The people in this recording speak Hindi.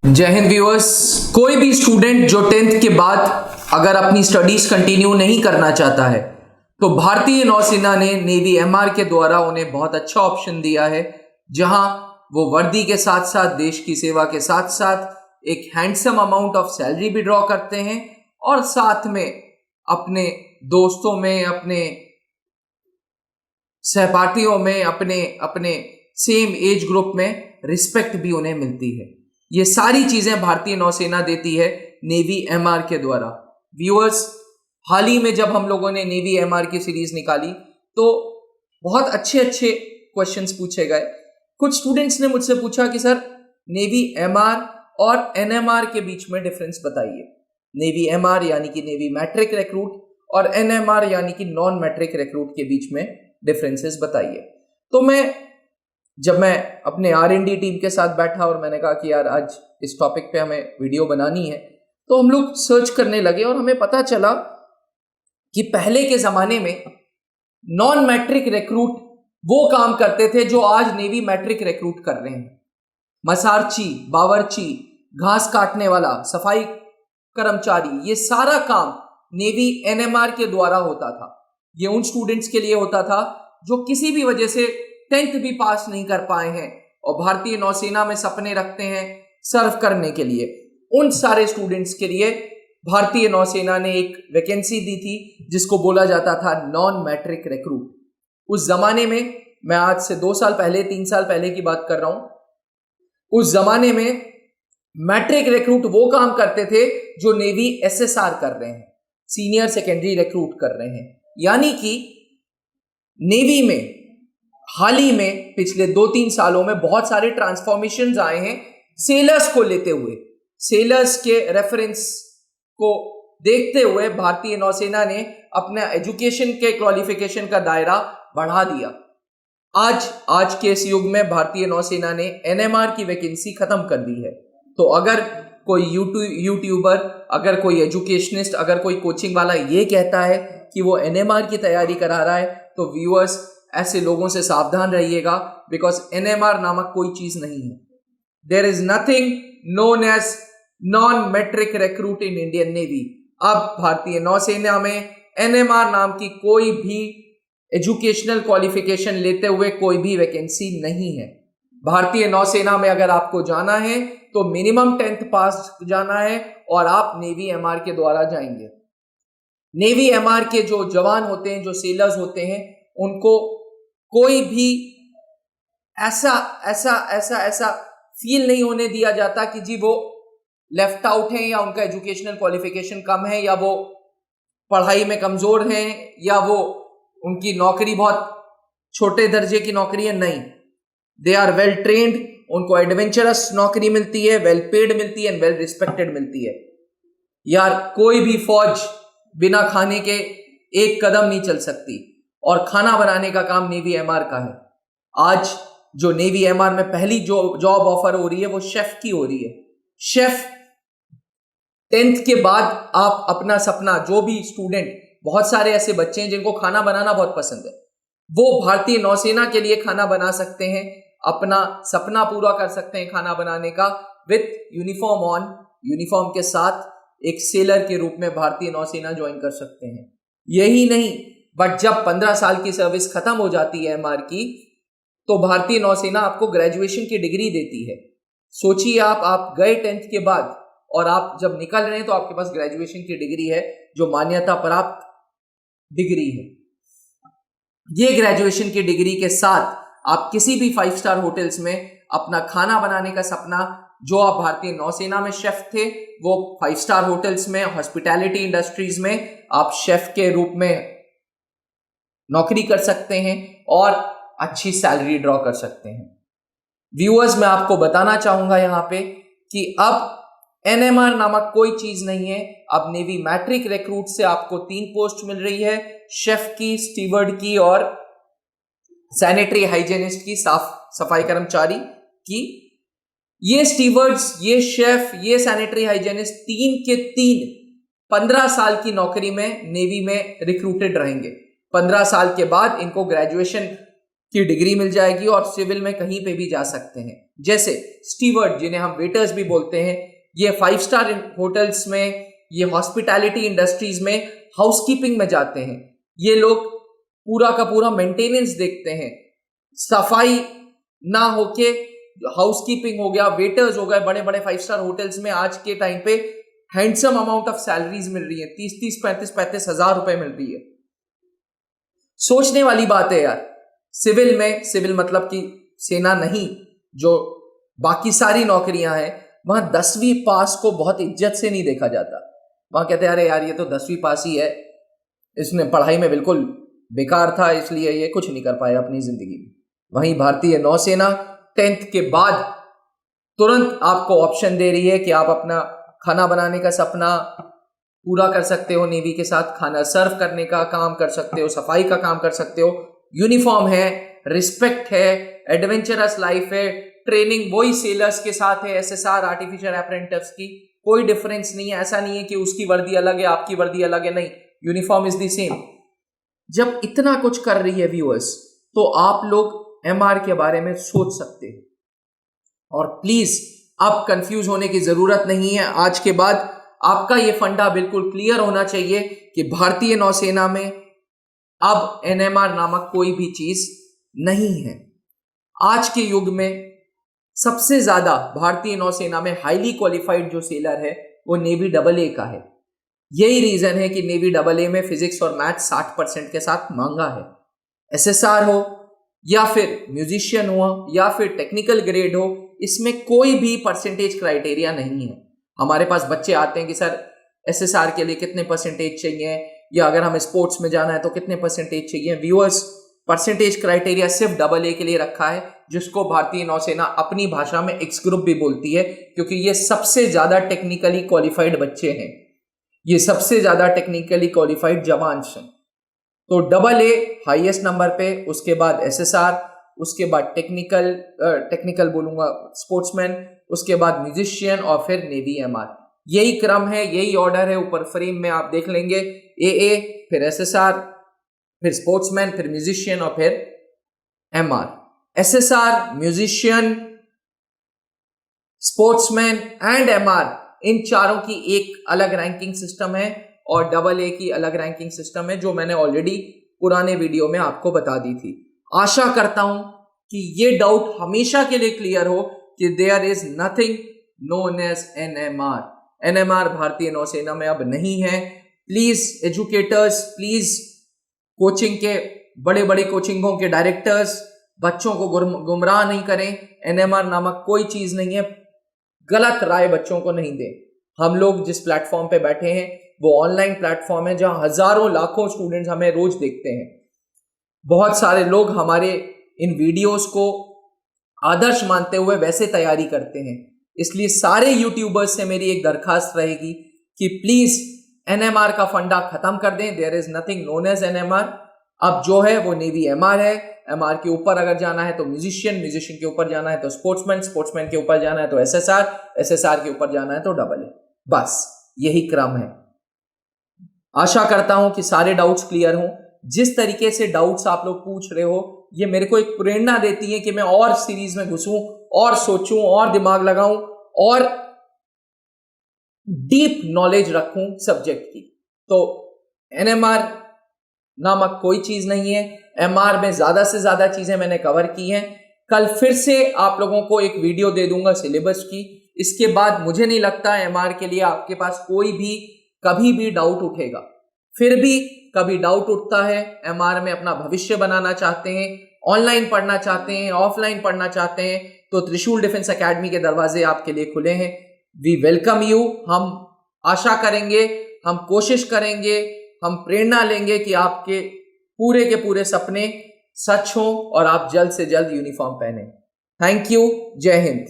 जय हिंद व्यूअर्स। कोई भी स्टूडेंट जो 10th के बाद अगर अपनी स्टडीज कंटिन्यू नहीं करना चाहता है तो भारतीय नौसेना ने नेवी एमआर के द्वारा उन्हें बहुत अच्छा ऑप्शन दिया है, जहां वो वर्दी के साथ साथ देश की सेवा के साथ साथ एक हैंडसम अमाउंट ऑफ सैलरी भी ड्रॉ करते हैं और साथ में अपने दोस्तों में, अपने सहपाठियों में, अपने अपने सेम एज ग्रुप में रिस्पेक्ट भी उन्हें मिलती है। ये सारी चीजें भारतीय नौसेना देती है नेवी एमआर के द्वारा। व्यूअर्स, हाल ही में जब हम लोगों ने नेवी एमआर की सीरीज निकाली तो बहुत अच्छे अच्छे क्वेश्चंस पूछे गए। कुछ स्टूडेंट्स ने मुझसे पूछा कि सर नेवी एमआर और एनएमआर के बीच में डिफरेंस बताइए। नेवी एमआर यानी कि नेवी मैट्रिक रिक्रूट और एनएमआर यानी कि नॉन मैट्रिक रिक्रूट के बीच में डिफरेंसेस बताइए। तो जब मैं अपने R&D टीम के साथ बैठा और मैंने कहा कि यार आज इस टॉपिक पे हमें वीडियो बनानी है, तो हम लोग सर्च करने लगे और हमें पता चला कि पहले के जमाने में नॉन मैट्रिक रिक्रूट वो काम करते थे जो आज नेवी मैट्रिक रिक्रूट कर रहे हैं। मसारची, बावर्ची, घास काटने वाला, सफाई कर्मचारी, ये सारा काम नेवी एनएमआर के द्वारा होता था। ये उन स्टूडेंट्स के लिए होता था जो किसी भी वजह से 10th भी पास नहीं कर पाए हैं और भारतीय नौसेना में सपने रखते हैं सर्व करने के लिए। उन सारे स्टूडेंट्स के लिए भारतीय नौसेना ने एक वैकेंसी दी थी जिसको बोला जाता था नॉन मैट्रिक रिक्रूट। उस जमाने में, मैं आज से 2 साल पहले, 3 साल पहले की बात कर रहा हूं, उस जमाने में मैट्रिक रिक्रूट वो काम करते थे जो नेवी एसएसआर कर रहे हैं, सीनियर सेकेंडरी रिक्रूट कर रहे हैं। यानी कि नेवी में हाल ही में पिछले 2-3 सालों में बहुत सारे ट्रांसफॉर्मेशंस आए हैं सेलर्स को लेते हुए। सेलर्स के रेफरेंस को देखते हुए भारतीय नौसेना ने अपना एजुकेशन के क्वालिफिकेशन का दायरा बढ़ा दिया। आज के इस युग में भारतीय नौसेना ने एनएमआर की वैकेंसी खत्म कर दी है। तो अगर कोई यूट्यूबर, अगर कोई एजुकेशनिस्ट, अगर कोई कोचिंग वाला ये कहता है कि वो एनएमआर की तैयारी करा रहा है, तो व्यूअर्स ऐसे लोगों से सावधान रहिएगा, बिकॉज एनएमआर नामक कोई चीज नहीं है। There is nothing known as non matric recruit in Indian Navy. अब भारतीय नौसेना में एनएमआर नाम की कोई भी एजुकेशनल क्वालिफिकेशन लेते हुए कोई भी वैकेंसी नहीं है। भारतीय नौसेना में अगर आपको जाना है तो मिनिमम 10th पास जाना है और आप नेवी एमआर के द्वारा जाएंगे। नेवी एमआर के जो जवान होते हैं, जो सेलर्स होते हैं, उनको कोई भी ऐसा फील नहीं होने दिया जाता कि जी वो लेफ्ट आउट हैं या उनका एजुकेशनल क्वालिफिकेशन कम है या वो पढ़ाई में कमजोर हैं या वो उनकी नौकरी बहुत छोटे दर्जे की नौकरी है। नहीं, दे आर वेल ट्रेन्ड, उनको एडवेंचरस नौकरी मिलती है, वेल पेड मिलती है एंड वेल रिस्पेक्टेड मिलती है। यार कोई भी फौज बिना खाने के एक कदम नहीं चल सकती और खाना बनाने का काम नेवी एमआर का है। आज जो नेवी एमआर में पहली जो जॉब ऑफर हो रही है वो शेफ की हो रही है। शेफ 10th के बाद आप अपना सपना, जो भी स्टूडेंट, बहुत सारे ऐसे बच्चे हैं जिनको खाना बनाना बहुत पसंद है, वो भारतीय नौसेना के लिए खाना बना सकते हैं, अपना सपना पूरा कर सकते हैं खाना बनाने का विथ यूनिफॉर्म ऑन। यूनिफॉर्म के साथ एक सेलर के रूप में भारतीय नौसेना ज्वाइन कर सकते हैं। यही नहीं, बट जब 15 साल की सर्विस खत्म हो जाती है एमआर की, तो भारतीय नौसेना आपको ग्रेजुएशन की डिग्री देती है। सोचिए, आप गए 10th के बाद और आप जब निकल रहे हैं तो आपके पास ग्रेजुएशन की डिग्री है जो मान्यता प्राप्त डिग्री है। ये ग्रेजुएशन की डिग्री के साथ आप किसी भी 5 स्टार होटल्स में अपना खाना बनाने का सपना, जो आप भारतीय नौसेना में शेफ थे, वो 5 स्टार होटल्स में, हॉस्पिटैलिटी इंडस्ट्रीज में आप शेफ के रूप में नौकरी कर सकते हैं और अच्छी सैलरी ड्रॉ कर सकते हैं। व्यूअर्स, मैं आपको बताना चाहूंगा यहां पे कि अब एनएमआर नामक कोई चीज नहीं है। अब नेवी मैट्रिक रिक्रूट से आपको 3 पोस्ट मिल रही है, शेफ की, स्टीवर्ड की और सैनिटरी हाइजीनिस्ट की, सफाई कर्मचारी की। ये स्टीवर्ड्स, ये शेफ, ये सैनिटरी हाइजीनिस्ट 3 के 3 15 साल की नौकरी में नेवी में रिक्रूटेड रहेंगे। 15 साल के बाद इनको ग्रेजुएशन की डिग्री मिल जाएगी और सिविल में कहीं पे भी जा सकते हैं। जैसे स्टीवर्ड, जिन्हें हम वेटर्स भी बोलते हैं, ये 5 स्टार होटल्स में, ये हॉस्पिटैलिटी इंडस्ट्रीज में हाउसकीपिंग में जाते हैं। ये लोग पूरा का पूरा मेंटेनेंस देखते हैं, सफाई ना होके हाउसकीपिंग हो गया, वेटर्स हो गए। बड़े बड़े 5 स्टार होटल्स में आज के टाइम पे हैंडसम अमाउंट ऑफ सैलरीज मिल रही है, 30-30, 35-35 हजार रुपए मिल रही है। सोचने वाली बात है यार। सिविल में, सिविल मतलब कि सेना नहीं, जो बाकी सारी नौकरियां हैं, वहां 10वीं पास को बहुत इज्जत से नहीं देखा जाता। वहां कहते हैं अरे यार ये तो 10वीं पास ही है, इसने पढ़ाई में बिल्कुल बेकार था, इसलिए ये कुछ नहीं कर पाया अपनी जिंदगी में। वहीं भारतीय नौसेना 10th के बाद तुरंत आपको ऑप्शन दे रही है कि आप अपना खाना बनाने का सपना पूरा कर सकते हो, नेवी के साथ खाना सर्व करने का काम कर सकते हो, सफाई का काम कर सकते हो। यूनिफॉर्म है, रिस्पेक्ट है, एडवेंचरस लाइफ है, ट्रेनिंग वही सेलर्स के साथ है, SSR आर्टिफिशियल अप्रेंटिस की कोई डिफरेंस नहीं है। ऐसा नहीं है कि उसकी वर्दी अलग है, आपकी वर्दी अलग है, नहीं, यूनिफॉर्म इज द सेम। जब इतना कुछ कर रही है व्यूअर्स, तो आप लोग MR के बारे में सोच सकते हैं। और प्लीज अब कंफ्यूज होने की जरूरत नहीं है। आज के बाद आपका ये फंडा बिल्कुल क्लियर होना चाहिए कि भारतीय नौसेना में अब NMR नामक कोई भी चीज नहीं है। आज के युग में सबसे ज्यादा भारतीय नौसेना में हाईली क्वालिफाइड जो सेलर है वो नेवी AA का है। यही रीजन है कि नेवी AA में फिजिक्स और मैथ 60% के साथ मांगा है। SSR हो या फिर म्यूजिशियन हो या फिर टेक्निकल ग्रेड हो, इसमें कोई भी परसेंटेज क्राइटेरिया नहीं है। हमारे पास बच्चे आते हैं कि सर SSR के लिए कितने परसेंटेज चाहिए, या अगर हमें स्पोर्ट्स में जाना है तो कितने परसेंटेज चाहिए। व्यूअर्स, परसेंटेज क्राइटेरिया सिर्फ AA के लिए रखा है, जिसको भारतीय नौसेना अपनी भाषा में X ग्रुप भी बोलती है, क्योंकि ये सबसे ज्यादा टेक्निकली क्वालिफाइड बच्चे हैं, ये सबसे ज्यादा टेक्निकली क्वालिफाइड जवान हैं। तो AA हाईएस्ट नंबर पे, उसके बाद SSR, उसके बाद टेक्निकल बोलूंगा स्पोर्ट्समैन, उसके बाद म्यूजिशियन और फिर नेवी MR। यही क्रम है, यही ऑर्डर है। ऊपर फ्रेम में आप देख लेंगे AA, फिर SSR, फिर स्पोर्ट्समैन, फिर म्यूजिशियन और फिर MR। SSR, musician, sportsman and MR, इन चारों की एक अलग रैंकिंग सिस्टम है और AA की अलग रैंकिंग सिस्टम है, जो मैंने ऑलरेडी पुराने वीडियो में आपको बता दी थी। आशा करता हूं कि ये डाउट हमेशा के लिए क्लियर हो कि there is nothing known as NMR। NMR भारतीय नौसेना में अब नहीं है। प्लीज एजुकेटर्स, प्लीज कोचिंग के बड़े बड़े कोचिंगों के डायरेक्टर्स बच्चों को गुमराह नहीं करें। NMR नामक कोई चीज नहीं है, गलत राय बच्चों को नहीं दें। हम लोग जिस प्लेटफॉर्म पे बैठे हैं वो ऑनलाइन प्लेटफॉर्म है, जहां हजारों लाखों स्टूडेंट्स हमें रोज देखते हैं। बहुत सारे लोग हमारे इन वीडियोस को आदर्श मानते हुए वैसे तैयारी करते हैं। इसलिए सारे यूट्यूबर्स से मेरी एक दरखास्त रहेगी कि प्लीज NMR का फंडा खत्म कर दें। There is nothing known as NMR। अब जो है वो नेवी MR है। MR के ऊपर अगर जाना है तो म्यूजिशियन, म्यूजिशियन के ऊपर जाना है तो स्पोर्ट्समैन, स्पोर्ट्समैन के ऊपर जाना है तो SSR, SSR के ऊपर जाना है तो AA। बस यही क्रम है। आशा करता हूं कि सारे डाउट्स क्लियर हों। जिस तरीके से डाउट्स आप लोग पूछ रहे हो, ये मेरे को एक प्रेरणा देती है कि मैं और सीरीज में घुसूं और सोचूं और दिमाग लगाऊं और डीप नॉलेज रखूं सब्जेक्ट की। तो NMR नामक कोई चीज नहीं है। MR में ज्यादा से ज्यादा चीजें मैंने कवर की हैं। कल फिर से आप लोगों को एक वीडियो दे दूंगा सिलेबस की। इसके बाद मुझे नहीं लगता MR के लिए आपके पास कोई भी कभी भी डाउट उठेगा। फिर भी कभी डाउट उठता है, MR में अपना भविष्य बनाना चाहते हैं, ऑनलाइन पढ़ना चाहते हैं, ऑफलाइन पढ़ना चाहते हैं, तो त्रिशूल डिफेंस एकेडमी के दरवाजे आपके लिए खुले हैं। We welcome you. हम आशा करेंगे, हम कोशिश करेंगे, हम प्रेरणा लेंगे कि आपके पूरे के पूरे सपने सच हों और आप जल्द से जल्द यूनिफॉर्म पहने। Thank you. जय हिंद।